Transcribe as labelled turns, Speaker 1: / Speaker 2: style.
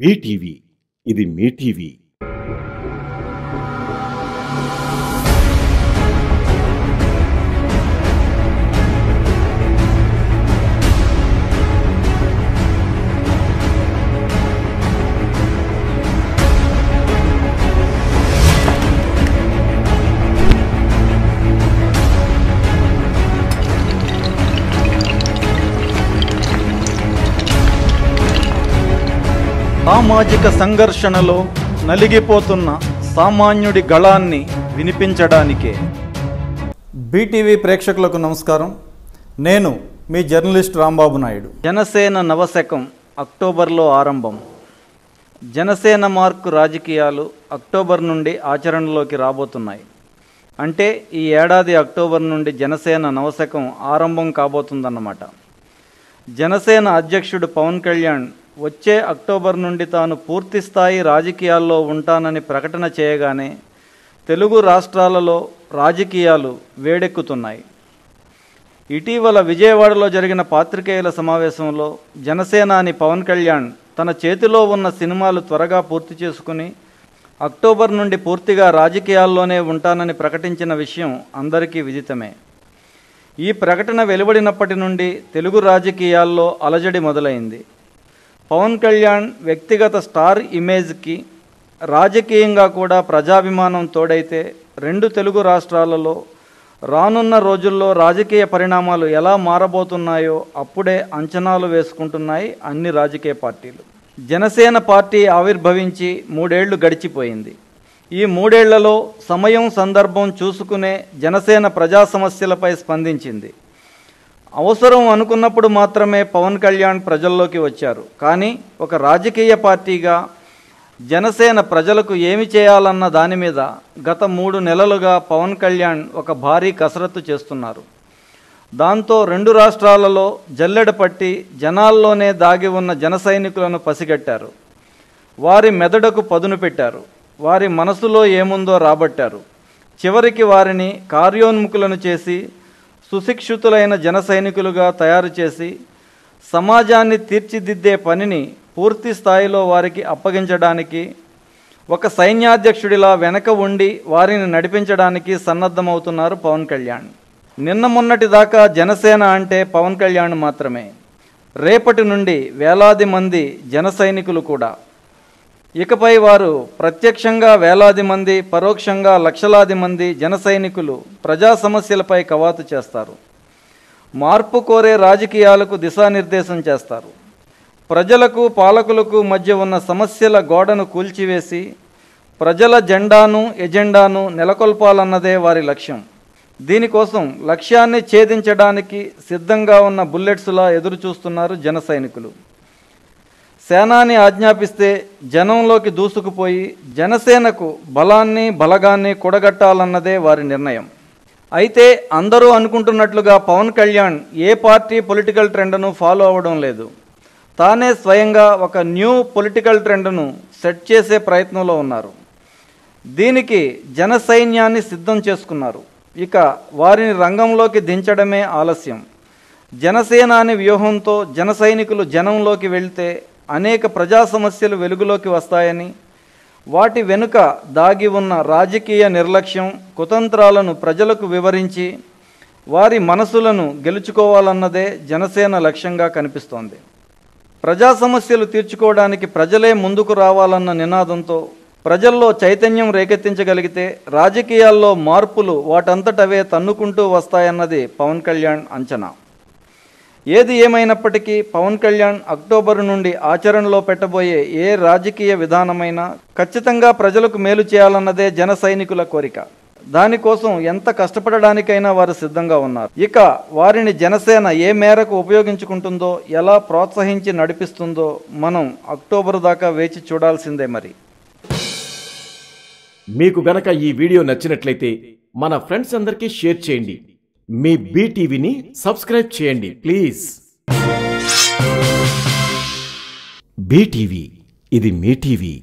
Speaker 1: BTV ఇది మీ TV.
Speaker 2: సామాజిక సంఘర్షణలో నలిగిపోతున్న సామాన్యుడి గళాన్ని వినిపించడానికే. బీటీవీ ప్రేక్షకులకు నమస్కారం. నేను మీ జర్నలిస్ట్ రాంబాబు నాయుడు. జనసేన నవశకం అక్టోబర్లో ఆరంభం. జనసేన మార్కు రాజకీయాలు అక్టోబర్ నుండి ఆచరణలోకి రాబోతున్నాయి. అంటే ఈ ఏడాది అక్టోబర్ నుండి జనసేన నవశకం ఆరంభం కాబోతుందన్నమాట. జనసేన అధ్యక్షుడు పవన్ కళ్యాణ్ వచ్చే అక్టోబర్ నుండి తాను పూర్తిస్థాయి రాజకీయాల్లో ఉంటానని ప్రకటన చేయగానే తెలుగు రాష్ట్రాలలో రాజకీయాలు వేడెక్కుతున్నాయి. ఇటీవల విజయవాడలో జరిగిన పాత్రికేయుల సమావేశంలో జనసేనాని పవన్ కళ్యాణ్ తన చేతిలో ఉన్న సినిమాలు త్వరగా పూర్తి చేసుకుని అక్టోబర్ నుండి పూర్తిగా రాజకీయాల్లోనే ఉంటానని ప్రకటించిన విషయం అందరికీ విదితమే. ఈ ప్రకటన వెలువడినప్పటి నుండి తెలుగు రాజకీయాల్లో అలజడి మొదలైంది. పవన్ కళ్యాణ్ వ్యక్తిగత స్టార్ ఇమేజ్కి రాజకీయంగా కూడా ప్రజాభిమానం తోడైతే రెండు తెలుగు రాష్ట్రాలలో రానున్న రోజుల్లో రాజకీయ పరిణామాలు ఎలా మారబోతున్నాయో అప్పుడే అంచనాలు వేసుకుంటున్నాయి అన్ని రాజకీయ పార్టీలు. జనసేన పార్టీ ఆవిర్భవించి 3 ఏళ్లు గడిచిపోయింది. ఈ 3 ఏళ్లలో సమయం సందర్భం చూసుకునే జనసేన ప్రజా సమస్యలపై స్పందించింది. అవసరం అనుకున్నప్పుడు మాత్రమే పవన్ కళ్యాణ్ ప్రజల్లోకి వచ్చారు. కానీ ఒక రాజకీయ పార్టీగా జనసేన ప్రజలకు ఏమి చేయాలన్న దాని మీద గత 3 నెలలుగా పవన్ కళ్యాణ్ ఒక భారీ కసరత్తు చేస్తున్నారు. దాంతో రెండు రాష్ట్రాలలో జల్లెడ పట్టి జనాల్లోనే దాగి ఉన్న జన సైనికులను పసిగట్టారు. వారి మెదడుకు పదును పెట్టారు. వారి మనసులో ఏముందో రాబట్టారు. చివరికి వారిని కార్యోన్ముఖులను చేసి సుశిక్షితులైన జన సైనికులుగా తయారు చేసి సమాజాన్ని తీర్చిదిద్దే పనిని పూర్తి స్థాయిలో వారికి అప్పగించడానికి ఒక సైన్యాధ్యక్షుడిలా వెనక ఉండి వారిని నడిపించడానికి సన్నద్ధమవుతున్నారు పవన్ కళ్యాణ్. నిన్న మొన్నటి దాకా జనసేన అంటే పవన్ కళ్యాణ్ మాత్రమే. రేపటి నుండి వేలాది మంది జన సైనికులు కూడా. ఇకపై వారు ప్రత్యక్షంగా వేలాది మంది, పరోక్షంగా లక్షలాది మంది జన సైనికులు ప్రజా సమస్యలపై కవాతు చేస్తారు. మార్పు కోరే రాజకీయాలకు దిశానిర్దేశం చేస్తారు. ప్రజలకు పాలకులకు మధ్య ఉన్న సమస్యల గోడను కూల్చివేసి ప్రజల జెండాను ఎజెండాను నెలకొల్పాలన్నదే వారి లక్ష్యం. దీనికోసం లక్ష్యాన్ని ఛేదించడానికి సిద్ధంగా ఉన్న బుల్లెట్స్లా ఎదురు చూస్తున్నారు జన సైనికులు. సేనాని ఆజ్ఞాపిస్తే జనంలోకి దూసుకుపోయి జనసేనకు బలాన్ని బలగాన్ని కూడగట్టాలన్నదే వారి నిర్ణయం. అయితే అందరూ అనుకుంటున్నట్లుగా పవన్ కళ్యాణ్ ఏ పార్టీ పొలిటికల్ ట్రెండ్ను ఫాలో అవ్వడం లేదు. తానే స్వయంగా ఒక న్యూ పొలిటికల్ ట్రెండ్ను సెట్ చేసే ప్రయత్నంలో ఉన్నారు. దీనికి జన సైన్యాన్ని సిద్ధం చేసుకున్నారు. ఇక వారిని రంగంలోకి దించడమే ఆలస్యం. జనసేనాని వ్యూహంతో జన సైనికులు జనంలోకి వెళ్తే అనేక ప్రజా సమస్యలు వెలుగులోకి వస్తాయని, వాటి వెనుక దాగి ఉన్న రాజకీయ నిర్లక్ష్యం, కుతంత్రాలను ప్రజలకు వివరించి వారి మనసులను గెలుచుకోవాలన్నదే జనసేన లక్ష్యంగా కనిపిస్తోంది. ప్రజా సమస్యలు తీర్చుకోవడానికి ప్రజలే ముందుకు రావాలన్న నినాదంతో ప్రజల్లో చైతన్యం రేకెత్తించగలిగితే రాజకీయాల్లో మార్పులు వాటంతటవే తన్నుకుంటూ వస్తాయన్నది పవన్ కళ్యాణ్ అంచనా. ఏది ఏమైనప్పటికీ పవన్ కళ్యాణ్ అక్టోబర్ నుండి ఆచరణలో పెట్టబోయే ఏ రాజకీయ విధానమైనా ఖచ్చితంగా ప్రజలకు మేలు చేయాలన్నదే జన సైనికుల కోరిక. దానికోసం ఎంత కష్టపడడానికైనా వారు సిద్ధంగా ఉన్నారు. ఇక వారిని జనసేన ఏ మేరకు ఉపయోగించుకుంటుందో, ఎలా ప్రోత్సహించి నడిపిస్తుందో మనం అక్టోబర్ దాకా వేచి చూడాల్సిందే. మరి
Speaker 1: మీకు గనక ఈ వీడియో నచ్చినట్లయితే మన ఫ్రెండ్స్ అందరికీ షేర్ చేయండి. మీ బీటీవీని సబ్స్క్రైబ్ చేయండి ప్లీజ్. బీటీవీ ఇది మీ టీవీ.